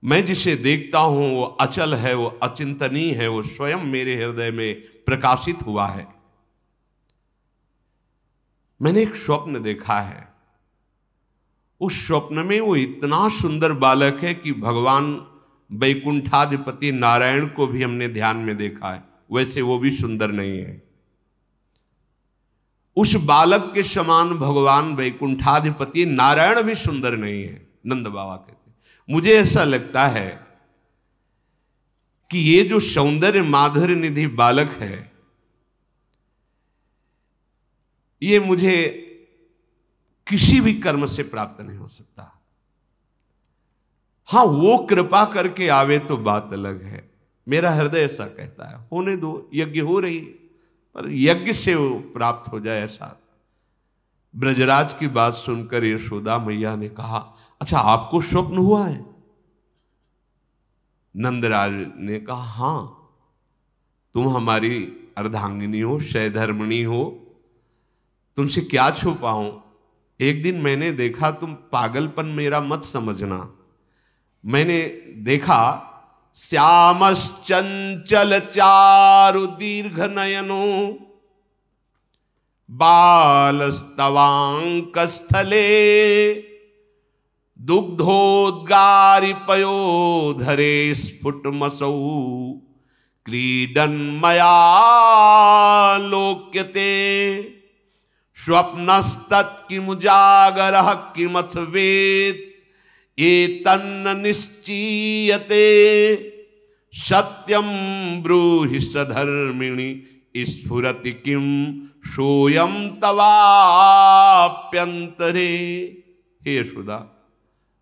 [SPEAKER 1] मैं जिसे देखता हूं वो अचल है, वो अचिंतनीय है, वो स्वयं मेरे हृदय में प्रकाशित हुआ है। मैंने एक स्वप्न देखा है, उस स्वप्न में वो इतना सुंदर बालक है कि भगवान वैकुंठाधिपति नारायण को भी हमने ध्यान में देखा है, वैसे वो भी सुंदर नहीं है। उस बालक के समान भगवान वैकुंठाधिपति नारायण भी सुंदर नहीं है। नंद बाबा कहते, मुझे ऐसा लगता है कि ये जो सौंदर्य माधुर्य निधि बालक है, ये मुझे किसी भी कर्म से प्राप्त नहीं हो सकता। हां, वो कृपा करके आवे तो बात अलग है। मेरा हृदय ऐसा कहता है, होने दो, यज्ञ हो रही, पर यज्ञ से वो प्राप्त हो जाए ऐसा। ब्रजराज की बात सुनकर यशोदा मैया ने कहा, अच्छा आपको स्वप्न हुआ है? नंदराज ने कहा, हां, तुम हमारी अर्धांगिनी हो, शयधर्मिणी हो, तुमसे क्या छुपाऊं। एक दिन मैंने देखा, तुम पागलपन मेरा मत समझना, मैंने देखा श्यामश्चंचल चारु दीर्घ नयनो बालस्तवांक स्थले दुग्धोद्गारि पयोधरे स्फुटमसौ क्रीडन्मया लोक्यते स्वप्नस्तत्किमुजागरः किमथ वेद एतन्न निश्चीयते सत्यम ब्रूहि सधर्मिणी स्फुरति किम सोयम तवाप्यंतरे। हे यशोदा,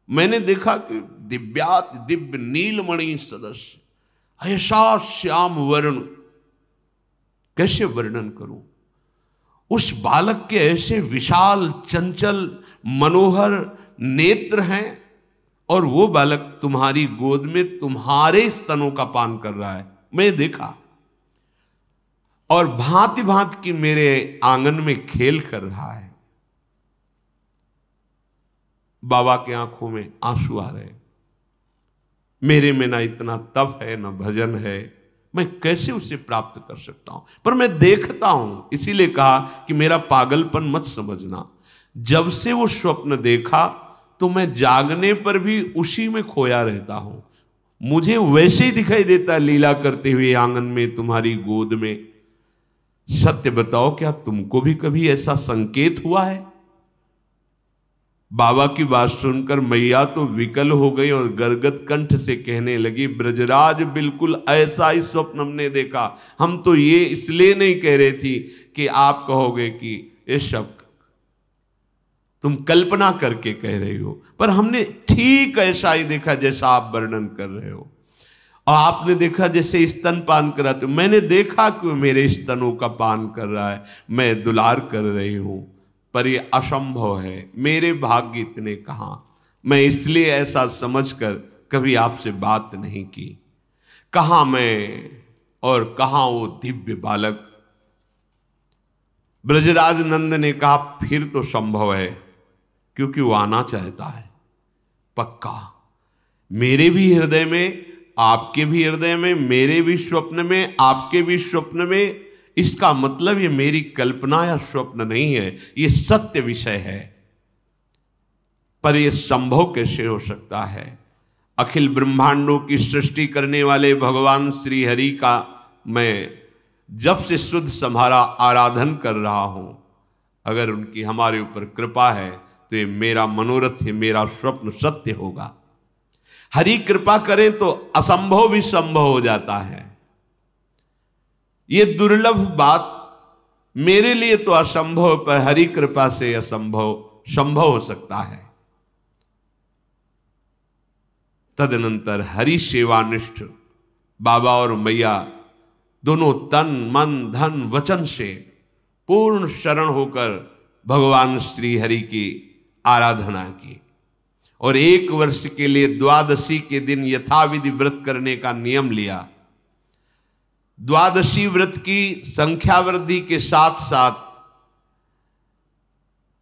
[SPEAKER 1] मैंने देखा कि दिव्यात दिव्य नीलमणि सदस्य ऐसा श्याम वर्ण, कैसे वर्णन करूं, उस बालक के ऐसे विशाल चंचल मनोहर नेत्र हैं, और वो बालक तुम्हारी गोद में तुम्हारे स्तनों का पान कर रहा है। मैं देखा, और भांति भांति की मेरे आंगन में खेल कर रहा है। बाबा के आंखों में आंसू आ रहे। मेरे में ना इतना तप है, ना भजन है, मैं कैसे उसे प्राप्त कर सकता हूं? पर मैं देखता हूं, इसीलिए कहा कि मेरा पागलपन मत समझना। जब से वो स्वप्न देखा तो मैं जागने पर भी उसी में खोया रहता हूं। मुझे वैसे ही दिखाई देता लीला करते हुए आंगन में तुम्हारी गोद में। सत्य बताओ, क्या तुमको भी कभी ऐसा संकेत हुआ है? बाबा की बात सुनकर मैया तो विकल हो गई और गदगद कंठ से कहने लगी, ब्रजराज बिल्कुल ऐसा ही स्वप्न हमने देखा। हम तो ये इसलिए नहीं कह रही थी कि आप कहोगे कि ये शब्द तुम कल्पना करके कह रही हो, पर हमने ठीक ऐसा ही देखा जैसा आप वर्णन कर रहे हो। और आपने देखा जैसे स्तन पान कराते हो, मैंने देखा कि मेरे स्तनों का पान कर रहा है, मैं दुलार कर रही हूं, पर ये असंभव है, मेरे भाग्य इतने कहां। मैं इसलिए ऐसा समझकर कभी आपसे बात नहीं की। कहां मैं और कहां वो दिव्य बालक। ब्रजराज नंद ने कहा, फिर तो संभव है, क्योंकि वो आना चाहता है पक्का। मेरे भी हृदय में, आपके भी हृदय में, मेरे भी स्वप्न में, आपके भी स्वप्न में। इसका मतलब ये मेरी कल्पना या स्वप्न नहीं है, ये सत्य विषय है। पर यह संभव कैसे हो सकता है? अखिल ब्रह्मांडों की सृष्टि करने वाले भगवान श्री हरि का मैं जब से शुद्ध सम्हारा आराधन कर रहा हूं, अगर उनकी हमारे ऊपर कृपा है तो ये मेरा मनोरथ है, मेरा स्वप्न सत्य होगा। हरि कृपा करें तो असंभव भी संभव हो जाता है। ये दुर्लभ बात मेरे लिए तो असंभव, पर हरि कृपा से असंभव संभव हो सकता है। तदनंतर हरि सेवानिष्ठ बाबा और मैया दोनों तन मन धन वचन से पूर्ण शरण होकर भगवान श्री हरि की आराधना की, और 1 वर्ष के लिए द्वादशी के दिन यथाविधि व्रत करने का नियम लिया। द्वादशी व्रत की संख्या वृद्धि के साथ साथ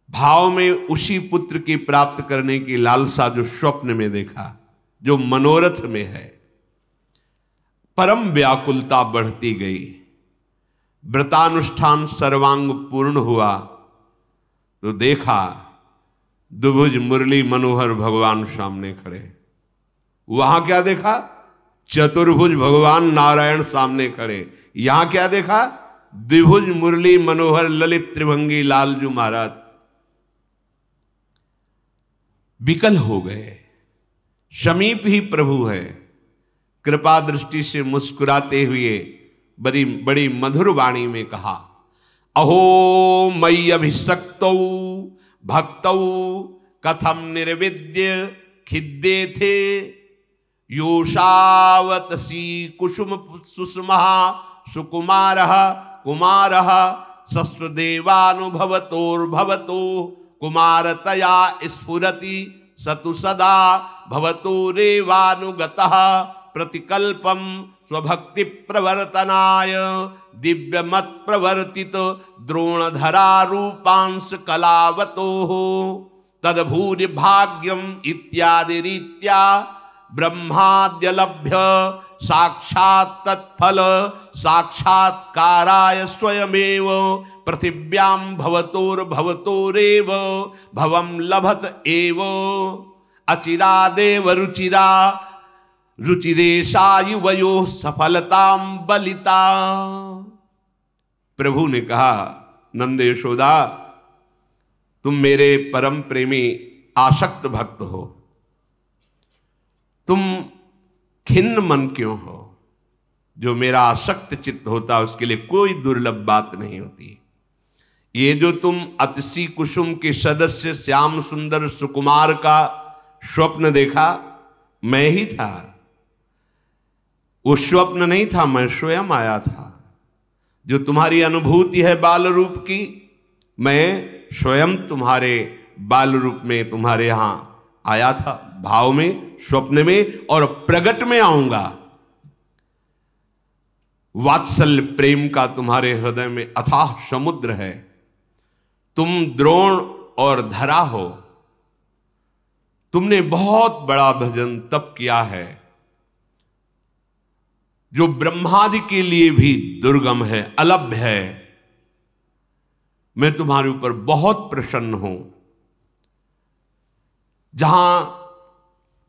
[SPEAKER 1] भाव में उसी पुत्र की प्राप्त करने की लालसा जो स्वप्न में देखा, जो मनोरथ में है, परम व्याकुलता बढ़ती गई। व्रतानुष्ठान सर्वांग पूर्ण हुआ तो देखा द्विभुज मुरली मनोहर भगवान सामने खड़े। वहां क्या देखा? चतुर्भुज भगवान नारायण सामने खड़े। यहां क्या देखा? द्विभुज मुरली मनोहर ललित त्रिभंगी लालजू महाराज। विकल हो गए। समीप ही प्रभु है। कृपा दृष्टि से मुस्कुराते हुए बड़ी बड़ी मधुर वाणी में कहा, अहो मयि अभिषक्तौ भक्तौ कथम निर्विद्य खिद्ये थे योषावतसी कुसुम सुषमः सुकुमारः कुमारः शस्त्रदेवानुभवतोर्भवतो कुमारतया स्फुरति सतु सदा भवतो रेवानुगतः प्रतिकल्पम स्वभक्ति प्रवर्तनाय दिव्यमत प्रवर्तित द्रोणधरा रूपांश कलावतो तदभूरि भाग्यम इत्यादि रीत्या ब्रह्माद्यलभ्य साक्षात् तत्फल साक्षात्काराय स्वयमेव पृथिव्यां भवतोर्भवतोरेव भवं लभत एव अचिरादेव रुचिरा रुचिरेशा युवयो सफलतां बलिता। प्रभु ने कहा, नंद यशोदा, तुम मेरे परम प्रेमी आसक्त भक्त हो, तुम खिन्न मन क्यों हो? जो मेरा आसक्त चित्त होता है उसके लिए कोई दुर्लभ बात नहीं होती। ये जो तुम अतिशी कुसुम के सदस्य श्याम सुंदर सुकुमार का स्वप्न देखा, मैं ही था। वो स्वप्न नहीं था, मैं स्वयं आया था। जो तुम्हारी अनुभूति है बाल रूप की, मैं स्वयं तुम्हारे बाल रूप में तुम्हारे यहां आया था, भाव में, स्वप्न में, और प्रगट में आऊंगा। वात्सल्य प्रेम का तुम्हारे हृदय में अथाह समुद्र है। तुम द्रोण और धरा हो। तुमने बहुत बड़ा भजन तप किया है जो ब्रह्मादि के लिए भी दुर्गम है, अलभ्य है। मैं तुम्हारे ऊपर बहुत प्रसन्न हूं। जहां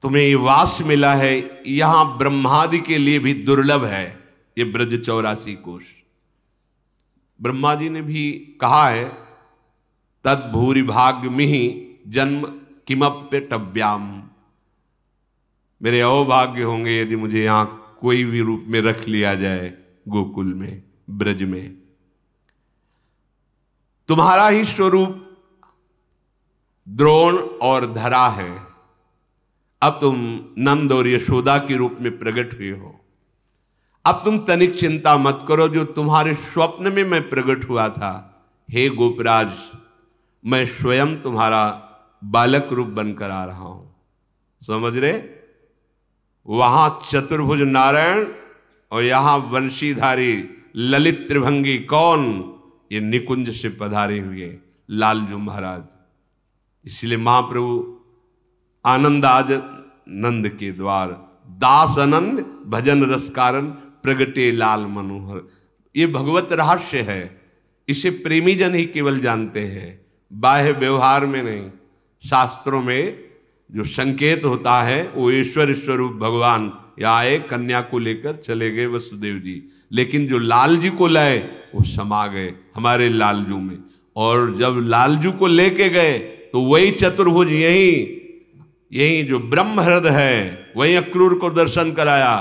[SPEAKER 1] तुम्हें ये वास मिला है, यहां ब्रह्मादि के लिए भी दुर्लभ है। ये ब्रज 84 कोश ब्रह्मा जी ने भी कहा है, तद भूरि भाग्य मिहि जन्म किमप्यटव्याम। मेरे अहोभाग्य होंगे यदि मुझे यहां कोई भी रूप में रख लिया जाए, गोकुल में, ब्रज में। तुम्हारा ही स्वरूप द्रोण और धरा है। अब तुम नंद और यशोदा के रूप में प्रकट हुए हो। अब तुम तनिक चिंता मत करो, जो तुम्हारे स्वप्न में मैं प्रकट हुआ था, हे गोपराज, मैं स्वयं तुम्हारा बालक रूप बनकर आ रहा हूं। समझ रहे? वहां चतुर्भुज नारायण और यहां वंशीधारी ललित त्रिभंगी कौन? ये निकुंज से पधारे हुए लालजू महाराज। इसलिए महाप्रभु आनंद आज नंद के द्वार, दास आनंद भजन रस कारण प्रगटे लाल मनोहर। ये भगवत रहस्य है। इसे प्रेमी जन ही केवल जानते हैं, बाह्य व्यवहार में नहीं। शास्त्रों में जो संकेत होता है वो ईश्वर स्वरूप भगवान या आए, कन्या को लेकर चले गए वसुदेव जी, लेकिन जो लाल जी को लाए वो समा गए हमारे लालजू में। और जब लालजू को लेके गए तो वही चतुर्भुज, यही जो ब्रह्म हृदय है, वही अक्रूर को दर्शन कराया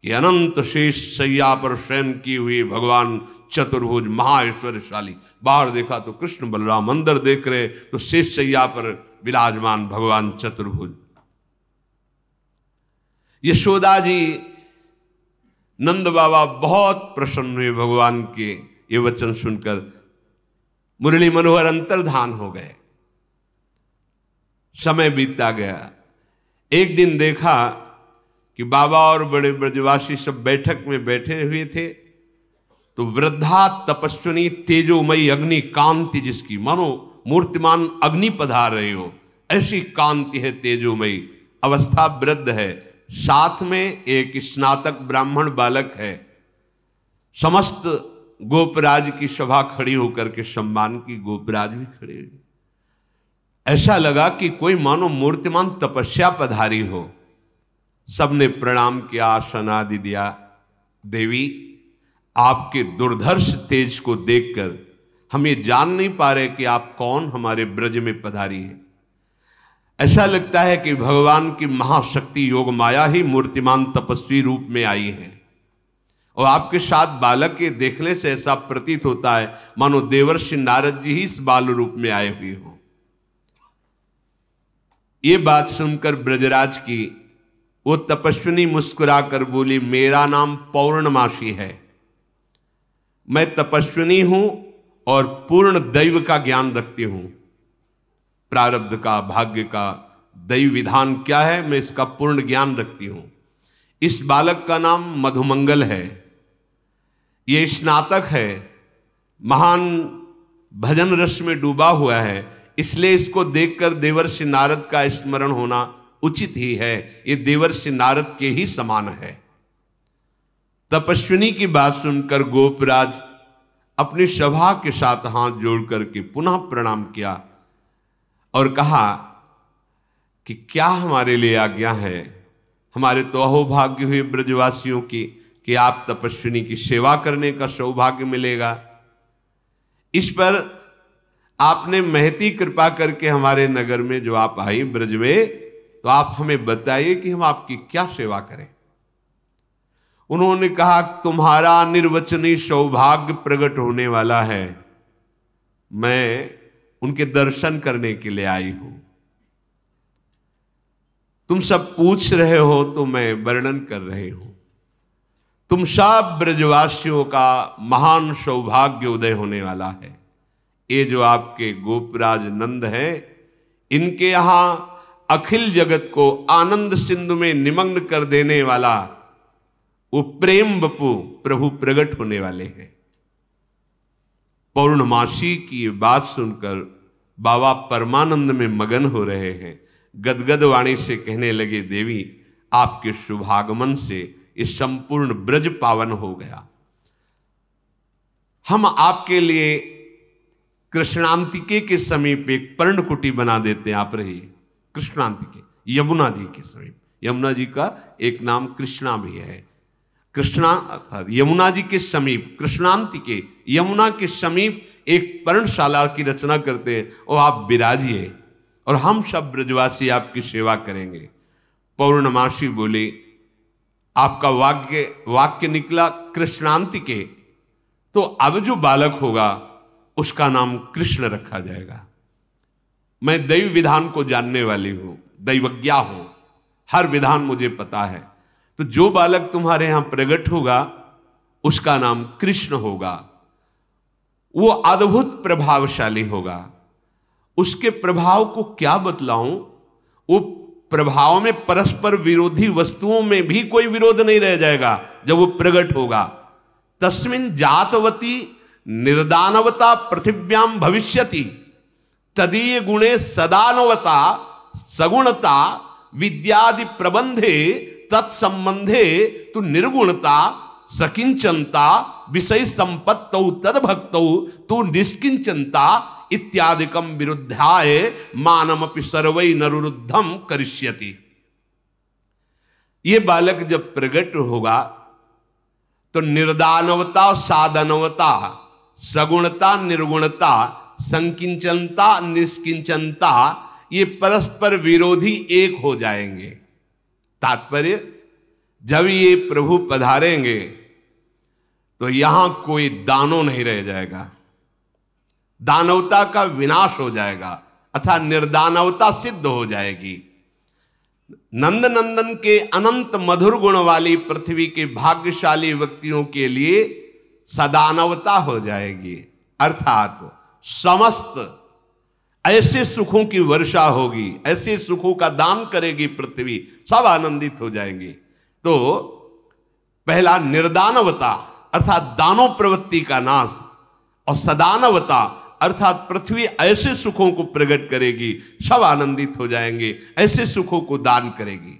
[SPEAKER 1] कि अनंत शेष सैया पर शयन की हुई भगवान चतुर्भुज महाऐश्वर्यशाली। बाहर देखा तो कृष्ण बलराम, अंदर देख रहे तो शेष सैया पर विराजमान भगवान चतुर्भुज। यशोदा जी, नंद बाबा बहुत प्रसन्न हुए भगवान के ये वचन सुनकर, मुरली मनोहर अंतर्धान हो गए। समय बीतता गया। एक दिन देखा कि बाबा और बड़े ब्रजवासी सब बैठक में बैठे हुए थे, तो वृद्धा तपस्विनी तेजोमयी अग्नि कांति, जिसकी मानो मूर्तिमान अग्नि पधार रहे हो, ऐसी कांति है, तेजोमयी अवस्था, वृद्ध है। साथ में एक स्नातक ब्राह्मण बालक है। समस्त गोपराज की सभा खड़ी होकर के सम्मान की, गोपराज भी खड़े हुए। ऐसा लगा कि कोई मानो मूर्तिमान तपस्या पधारी हो। सबने प्रणाम किया, आसन आदि दिया। देवी, आपके दुर्धर्ष तेज को देखकर हम ये जान नहीं पा रहे कि आप कौन हमारे ब्रज में पधारी है। ऐसा लगता है कि भगवान की महाशक्ति योग माया ही मूर्तिमान तपस्वी रूप में आई है, और आपके साथ बालक के देखने से ऐसा प्रतीत होता है मानो देवर्षि नारद जी ही इस बाल रूप में आए हुए हो। ये बात सुनकर ब्रजराज की वो तपस्विनी मुस्कुराकर बोली, मेरा नाम पौर्णमासी है। मैं तपस्विनी हूं और पूर्ण दैव का ज्ञान रखती हूं। प्रारब्ध का, भाग्य का, दैव विधान क्या है, मैं इसका पूर्ण ज्ञान रखती हूं। इस बालक का नाम मधुमंगल है। ये स्नातक है, महान भजन रस में डूबा हुआ है, इसलिए इसको देखकर देवर्षि नारद का स्मरण होना उचित ही है। ये देवर्षि नारद के ही समान है। तपस्विनी की बात सुनकर गोपराज अपनी सभा के साथ हाथ जोड़ करके पुनः प्रणाम किया और कहा कि क्या हमारे लिए आज्ञा है। हमारे तो अहोभाग्य हुए ब्रजवासियों की कि आप तपस्विनी की सेवा करने का सौभाग्य मिलेगा। इस पर आपने महती कृपा करके हमारे नगर में जो आप आई ब्रज में, तो आप हमें बताइए कि हम आपकी क्या सेवा करें। उन्होंने कहा तुम्हारा निर्वचनीय सौभाग्य प्रकट होने वाला है, मैं उनके दर्शन करने के लिए आई हूं। तुम सब पूछ रहे हो तो मैं वर्णन कर रही हूं। तुम सब ब्रजवासियों का महान सौभाग्य उदय होने वाला है। ये जो आपके गोपराज नंद है, इनके यहां अखिल जगत को आनंद सिंधु में निमग्न कर देने वाला वो प्रेम बपू प्रभु प्रकट होने वाले हैं। पौर्णमासी की ये बात सुनकर बाबा परमानंद में मगन हो रहे हैं। गदगद वाणी से कहने लगे, देवी आपके शुभागमन से ये संपूर्ण ब्रज पावन हो गया। हम आपके लिए कृष्णांतिके के समीप एक पर्णकुटी बना देते हैं, आप रहिए। कृष्णांतिके यमुना जी के समीप, यमुना जी का एक नाम कृष्णा भी है। कृष्णा अर्थात यमुना जी के समीप, कृष्णांतिके यमुना के समीप एक पर्णशाला की रचना करते हैं और आप विराजिए और हम सब ब्रजवासी आपकी सेवा करेंगे। पौर्णमासी बोले, आपका वाक्य निकला कृष्णांतिके, तो अब जो बालक होगा उसका नाम कृष्ण रखा जाएगा। मैं दैव विधान को जानने वाली हूं, दैवज्ञा हूं, हर विधान मुझे पता है। तो जो बालक तुम्हारे यहां प्रकट होगा उसका नाम कृष्ण होगा। वो अद्भुत प्रभावशाली होगा। उसके प्रभाव को क्या बतलाऊं, वो प्रभाव में परस्पर विरोधी वस्तुओं में भी कोई विरोध नहीं रह जाएगा जब वो प्रकट होगा। तस्मिन् जातवती निर्दानवता पृथिव्याम भविष्यति तदीय गुणे सदानवता सगुणता विद्यादि प्रबंधे तत्संबंधे तु निर्गुणता सकिंचनता विषय संपत्तौ तद्भक्तौ तु निष्किंचनता इत्यादिकम विरुद्धाय मानमपि सर्वै नरुरुद्धम करिष्यति। ये बालक जब प्रकट होगा तो निर्दानवता साधनवता सगुणता निर्गुणता संकिंचनता निष्किंचनता ये परस्पर विरोधी एक हो जाएंगे। तात्पर्य, जब ये प्रभु पधारेंगे तो यहां कोई दानव नहीं रह जाएगा, दानवता का विनाश हो जाएगा अथवा निर्दानवता सिद्ध हो जाएगी। नंद नंदन के अनंत मधुर गुण वाली पृथ्वी के भाग्यशाली व्यक्तियों के लिए सदानवता हो जाएगी, अर्थात समस्त ऐसे सुखों की वर्षा होगी, ऐसे सुखों का दान करेगी पृथ्वी, सब आनंदित हो जाएंगे। तो पहला निर्दानवता अर्थात दानव प्रवृत्ति का नाश, और सदानवता अर्थात पृथ्वी ऐसे सुखों को प्रकट करेगी, सब आनंदित हो जाएंगे, ऐसे सुखों को दान करेगी।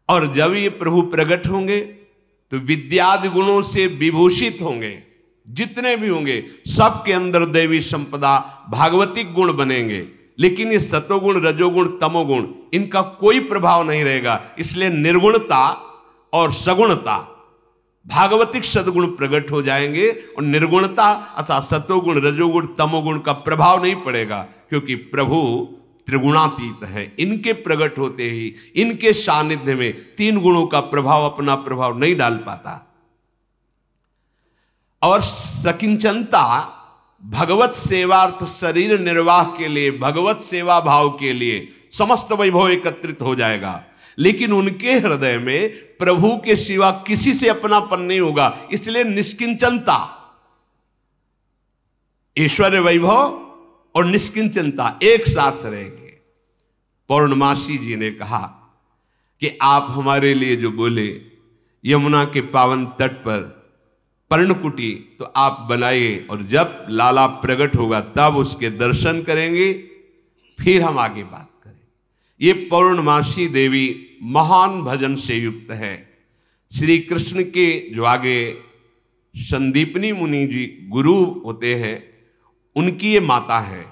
[SPEAKER 1] और जब ये प्रभु प्रकट होंगे तो विद्यादि गुणों से विभूषित होंगे, जितने भी होंगे सबके अंदर दैवी संपदा भागवतिक गुण बनेंगे। लेकिन ये सतोगुण रजोगुण तमोगुण इनका कोई प्रभाव नहीं रहेगा, इसलिए निर्गुणता और सगुणता भागवतिक सदगुण प्रकट हो जाएंगे और निर्गुणता अथवा सतोगुण रजोगुण तमोगुण का प्रभाव नहीं पड़ेगा, क्योंकि प्रभु त्रिगुणातीत है। इनके प्रकट होते ही इनके सानिध्य में तीन गुणों का प्रभाव अपना प्रभाव नहीं डाल पाता। और सकिंचनता भगवत सेवार्थ शरीर निर्वाह के लिए, भगवत सेवा भाव के लिए समस्त वैभव एकत्रित हो जाएगा, लेकिन उनके हृदय में प्रभु के सिवा किसी से अपनापन नहीं होगा, इसलिए निष्किंचनता, ऐश्वर्य वैभव और निष्किंचनता एक साथ रहेंगे। पौर्णमासी जी ने कहा कि आप हमारे लिए जो बोले यमुना के पावन तट पर पर्णकुटी तो आप बनाइए, और जब लाला प्रकट होगा तब उसके दर्शन करेंगे, फिर हम आगे बात करें। ये पौर्णमासी देवी महान भजन से युक्त है। श्री कृष्ण के जो आगे संदीपनी मुनि जी गुरु होते हैं, उनकी ये माता है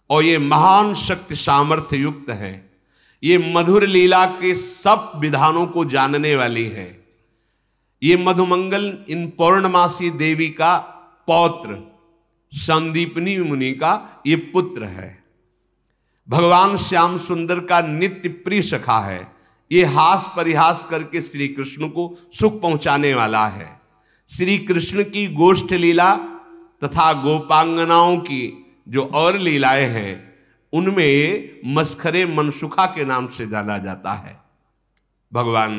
[SPEAKER 1] और ये महान शक्ति सामर्थ्य युक्त है। ये मधुर लीला के सब विधानों को जानने वाली है। ये मधुमंगल इन पौर्णमासी देवी का पौत्र, संदीपनी मुनि का ये पुत्र है। भगवान श्याम सुंदर का नित्य प्रिय सखा है। ये हास परिहास करके श्री कृष्ण को सुख पहुंचाने वाला है। श्री कृष्ण की गोष्ठ लीला तथा गोपांगनाओं की जो और लीलाएं हैं उनमें मस्खरे मनसुखा के नाम से जाना जाता है। भगवान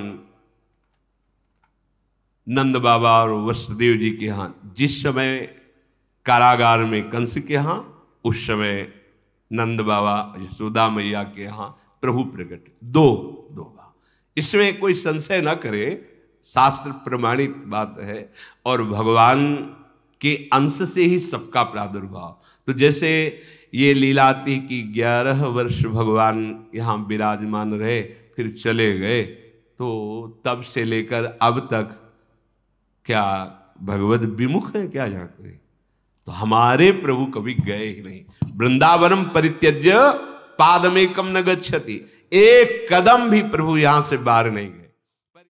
[SPEAKER 1] नंद बाबा और वसुदेव जी के यहाँ जिस समय कारागार में कंस के यहाँ, उस समय नंद बाबा यशोदा मैया के यहाँ प्रभु प्रकट दो बार। इसमें कोई संशय न करे, शास्त्र प्रमाणित बात है। और भगवान के अंश से ही सबका प्रादुर्भाव। तो जैसे ये लीला आती कि 11 वर्ष भगवान यहाँ विराजमान रहे, फिर चले गए, तो तब से लेकर अब तक क्या भगवत विमुख है क्या यहाँ कोई? तो हमारे प्रभु कभी गए ही नहीं। वृंदावनम परित्यज्य पादमेकम न गच्छति, एक कदम भी प्रभु यहां से बाहर नहीं गए।